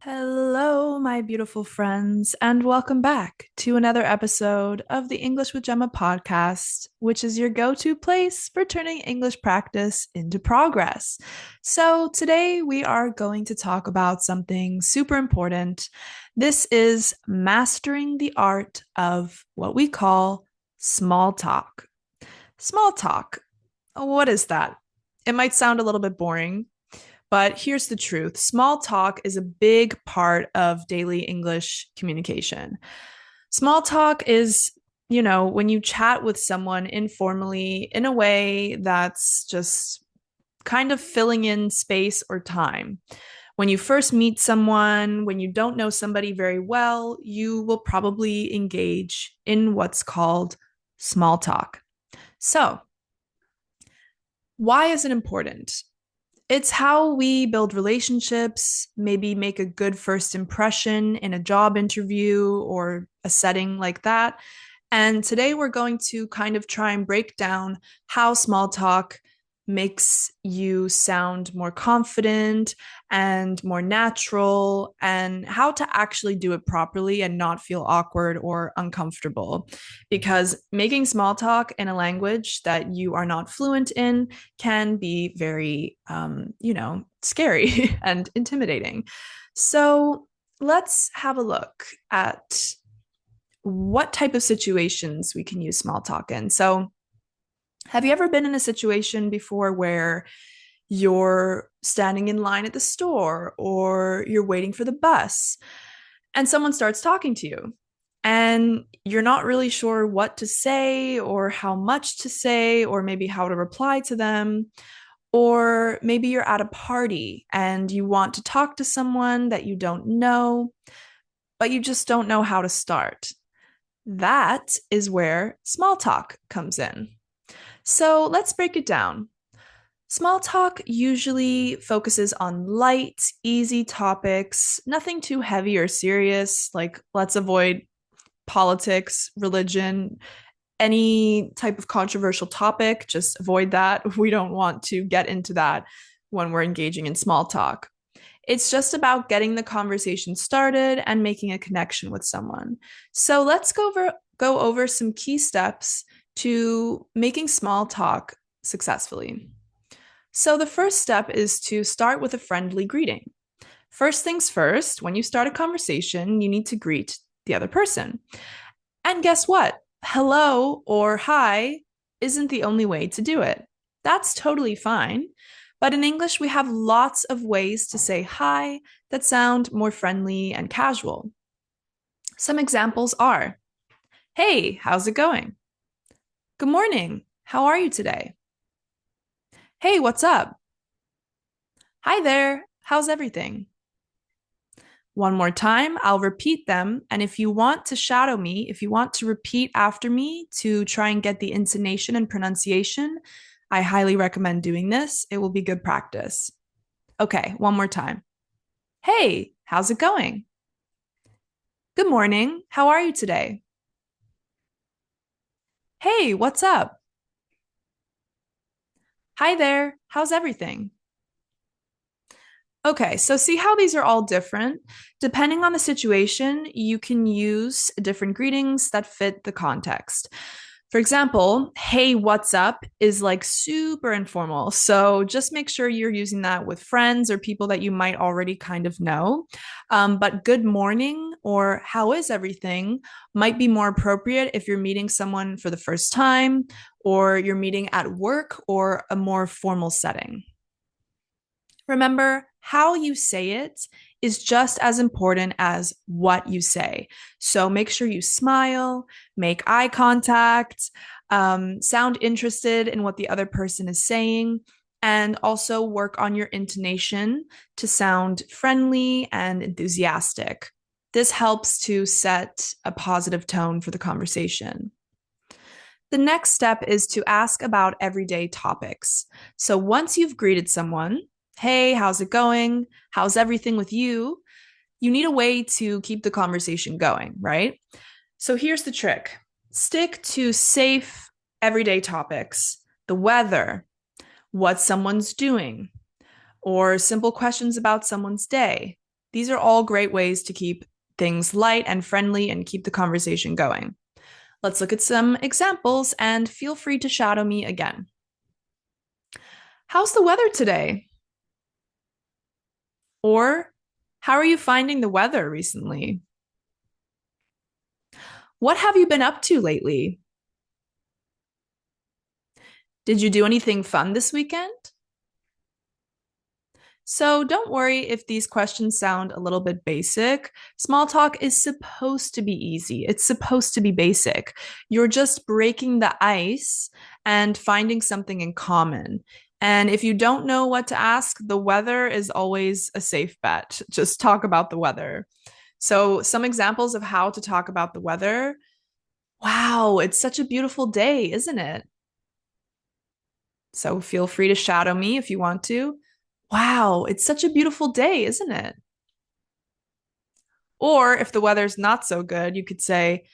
Hello, my beautiful friends, and welcome back to another episode of the English with Gemma podcast, which is your go to place for turning English practice into progress. So, today we are going to talk about something super important. This is mastering the art of what we call small talk. Small talk. What is that? It might sound a little bit boring, but here's the truth. Small talk is a big part of daily English communication. Small talk is, when you chat with someone informally in a way that's just kind of filling in space or time. When you first meet someone, when you don't know somebody very well, you will probably engage in what's called small talk. So, why is it important? It's how we build relationships, maybe make a good first impression in a job interview or a setting like that. And today we're going to kind of try and break down how small talk makes you sound more confident and more natural, and how to actually do it properly and not feel awkward or uncomfortable. Because making small talk in a language that you are not fluent in can be very, scary and intimidating. So let's have a look at what type of situations we can use small talk in. So, have you ever been in a situation before where you're standing in line at the store or you're waiting for the bus and someone starts talking to you and you're not really sure what to say or how much to say or maybe how to reply to them? Or maybe you're at a party and you want to talk to someone that you don't know, but you just don't know how to start. That is where small talk comes in. So let's break it down. Small talk usually focuses on light, easy topics, nothing too heavy or serious, like let's avoid politics, religion, any type of controversial topic. Just avoid that. We don't want to get into that when we're engaging in small talk. It's just about getting the conversation started and making a connection with someone. So let's go over some key steps to making small talk successfully. So the first step is to start with a friendly greeting. First things first, when you start a conversation, you need to greet the other person. And guess what? Hello or hi isn't the only way to do it. That's totally fine. But in English, we have lots of ways to say hi that sound more friendly and casual. Some examples are, hey, how's it going? Good morning. How are you today? Hey, what's up? Hi there. How's everything? One more time, I'll repeat them. And if you want to shadow me, if you want to repeat after me to try and get the intonation and pronunciation, I highly recommend doing this. It will be good practice. Okay, one more time. Hey, how's it going? Good morning. How are you today? Hey, what's up? Hi there. How's everything? Okay, so see how these are all different? Depending on the situation, you can use different greetings that fit the context. For example, hey, what's up is like super informal. So just make sure you're using that with friends or people that you might already kind of know. But good morning or how is everything might be more appropriate if you're meeting someone for the first time or you're meeting at work or a more formal setting. Remember, how you say it is just as important as what you say. So make sure you smile, make eye contact, sound interested in what the other person is saying, and also work on your intonation to sound friendly and enthusiastic. This helps to set a positive tone for the conversation. The next step is to ask about everyday topics. So once you've greeted someone, hey, how's it going? How's everything with you? You need a way to keep the conversation going, right? So here's the trick. Stick to safe everyday topics, the weather, what someone's doing, or simple questions about someone's day. These are all great ways to keep things light and friendly and keep the conversation going. Let's look at some examples and feel free to shadow me again. How's the weather today? Or how are you finding the weather recently? What have you been up to lately? Did you do anything fun this weekend? So don't worry if these questions sound a little bit basic. Small talk is supposed to be easy, it's supposed to be basic. You're just breaking the ice and finding something in common. And if you don't know what to ask, the weather is always a safe bet. Just talk about the weather. So, some examples of how to talk about the weather. Wow, it's such a beautiful day, isn't it? So, feel free to shadow me if you want to. Wow, it's such a beautiful day, isn't it? Or if the weather's not so good, you could say,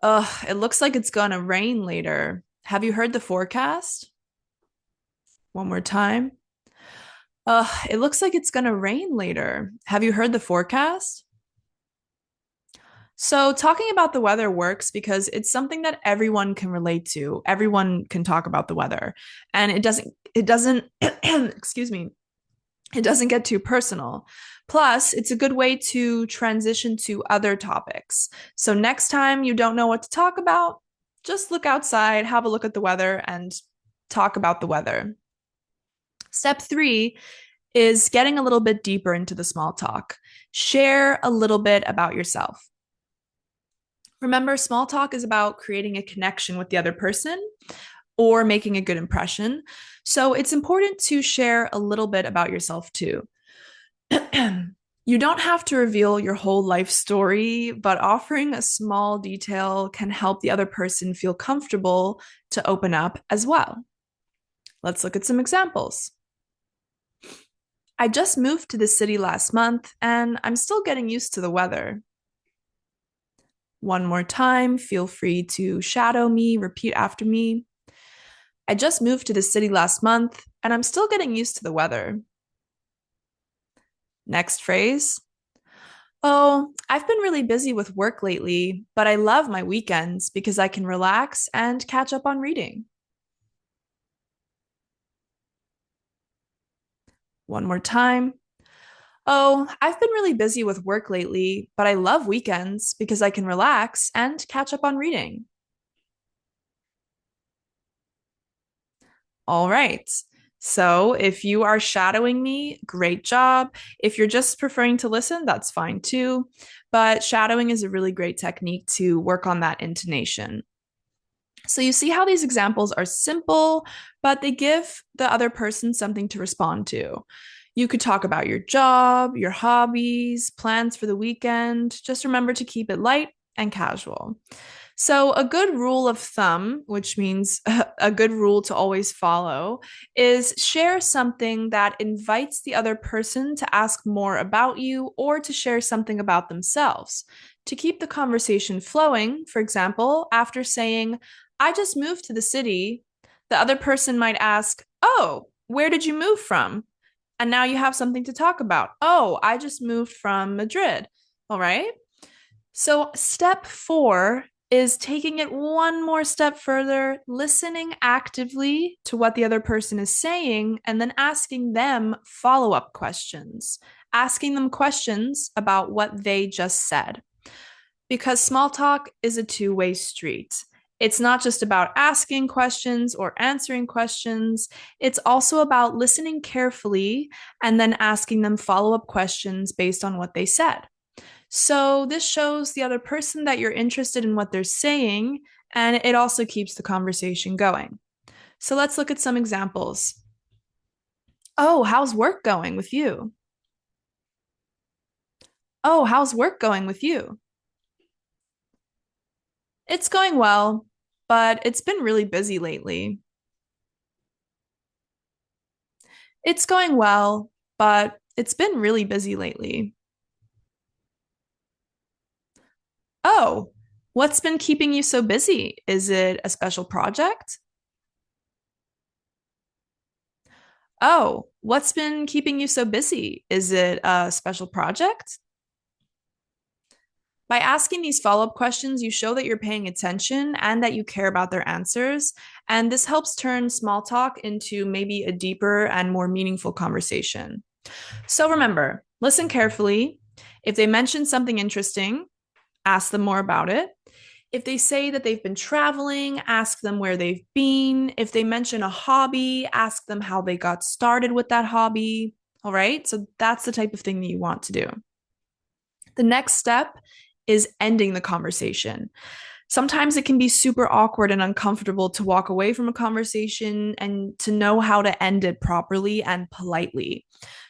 ugh, it looks like it's gonna rain later. Have you heard the forecast? One more time. Ugh, it looks like it's gonna rain later. Have you heard the forecast? So, talking about the weather works because it's something that everyone can relate to. Everyone can talk about the weather. And it doesn't, excuse me, it doesn't get too personal. Plus, it's a good way to transition to other topics. So, next time you don't know what to talk about, just look outside, have a look at the weather, and talk about the weather. Step three is getting a little bit deeper into the small talk. Share a little bit about yourself. Remember, small talk is about creating a connection with the other person or making a good impression. So it's important to share a little bit about yourself too. You don't have to reveal your whole life story, but offering a small detail can help the other person feel comfortable to open up as well. Let's look at some examples. I just moved to the city last month and I'm still getting used to the weather. One more time, feel free to shadow me, repeat after me. I just moved to the city last month and I'm still getting used to the weather. Next phrase. Oh, I've been really busy with work lately, but I love my weekends because I can relax and catch up on reading. One more time. Oh, I've been really busy with work lately, but I love weekends because I can relax and catch up on reading. All right. So if you are shadowing me, great job. If you're just preferring to listen, that's fine too. But shadowing is a really great technique to work on that intonation. So you see how these examples are simple, but they give the other person something to respond to. You could talk about your job, your hobbies, plans for the weekend. Just remember to keep it light and casual. So, a good rule of thumb, which means a good rule to always follow, is share something that invites the other person to ask more about you or to share something about themselves. To keep the conversation flowing, for example, after saying, I just moved to the city, the other person might ask, oh, where did you move from? And now you have something to talk about. Oh, I just moved from Madrid. All right. So, step four is taking it one more step further, listening actively to what the other person is saying, and then asking them follow up questions, asking them questions about what they just said. Because small talk is a two-way street. It's not just about asking questions or answering questions. It's also about listening carefully and then asking them follow up questions based on what they said. So, this shows the other person that you're interested in what they're saying, and it also keeps the conversation going. So, let's look at some examples. Oh, how's work going with you? Oh, how's work going with you? It's going well, but it's been really busy lately. It's going well, but it's been really busy lately. Oh, what's been keeping you so busy? Is it a special project? Oh, what's been keeping you so busy? Is it a special project? By asking these follow up questions, you show that you're paying attention and that you care about their answers. And this helps turn small talk into maybe a deeper and more meaningful conversation. So remember, listen carefully. If they mention something interesting, ask them more about it. If they say that they've been traveling, ask them where they've been. If they mention a hobby, ask them how they got started with that hobby. All right. So that's the type of thing that you want to do. The next step is ending the conversation. Sometimes it can be super awkward and uncomfortable to walk away from a conversation and to know how to end it properly and politely.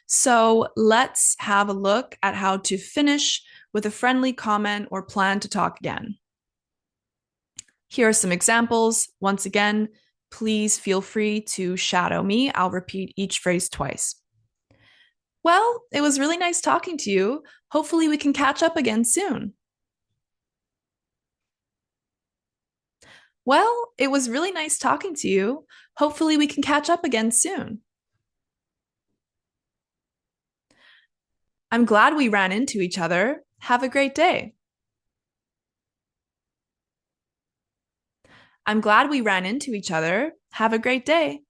So let's have a look at how to finish with a friendly comment or plan to talk again. Here are some examples. Once again, please feel free to shadow me. I'll repeat each phrase twice. Well, it was really nice talking to you. Hopefully, we can catch up again soon. Well, it was really nice talking to you. Hopefully, we can catch up again soon. I'm glad we ran into each other. Have a great day. I'm glad we ran into each other. Have a great day.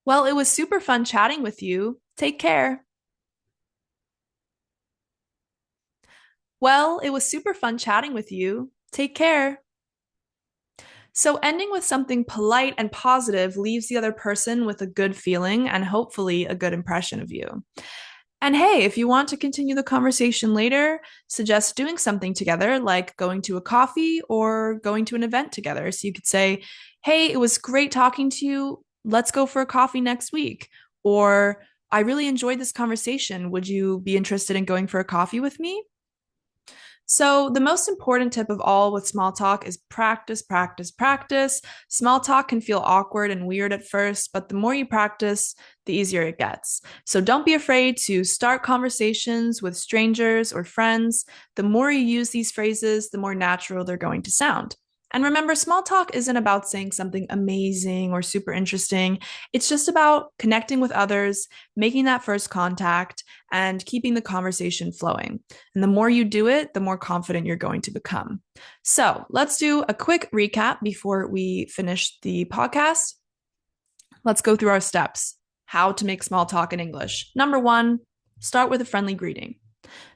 Well, it was super fun chatting with you. Take care. Well, it was super fun chatting with you. Take care. So, ending with something polite and positive leaves the other person with a good feeling and hopefully a good impression of you. And hey, if you want to continue the conversation later, suggest doing something together, like going to a coffee or going to an event together. So you could say, hey, it was great talking to you. Let's go for a coffee next week. Or, I really enjoyed this conversation. Would you be interested in going for a coffee with me? So, the most important tip of all with small talk is practice, practice, practice. Small talk can feel awkward and weird at first, but the more you practice, the easier it gets. So, don't be afraid to start conversations with strangers or friends. The more you use these phrases, the more natural they're going to sound. And remember, small talk isn't about saying something amazing or super interesting. It's just about connecting with others, making that first contact, and keeping the conversation flowing. And the more you do it, the more confident you're going to become. So let's do a quick recap before we finish the podcast. Let's go through our steps. How to make small talk in English. Number one, start with a friendly greeting.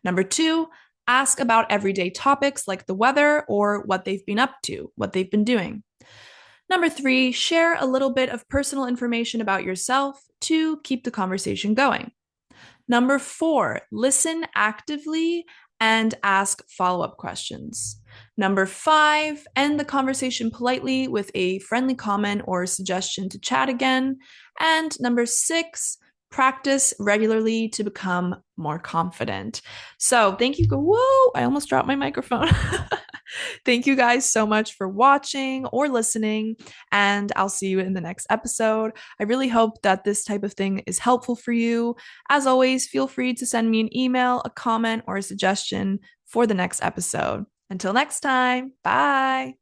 Number two, ask about everyday topics like the weather or what they've been up to, what they've been doing. Number three, share a little bit of personal information about yourself to keep the conversation going. Number four, listen actively and ask follow up questions. Number five, end the conversation politely with a friendly comment or suggestion to chat again. And number six, practice regularly to become more confident. So, thank you. Whoa, I almost dropped my microphone. Thank you guys so much for watching or listening, and I'll see you in the next episode. I really hope that this type of thing is helpful for you. As always, feel free to send me an email, a comment, or a suggestion for the next episode. Until next time, bye.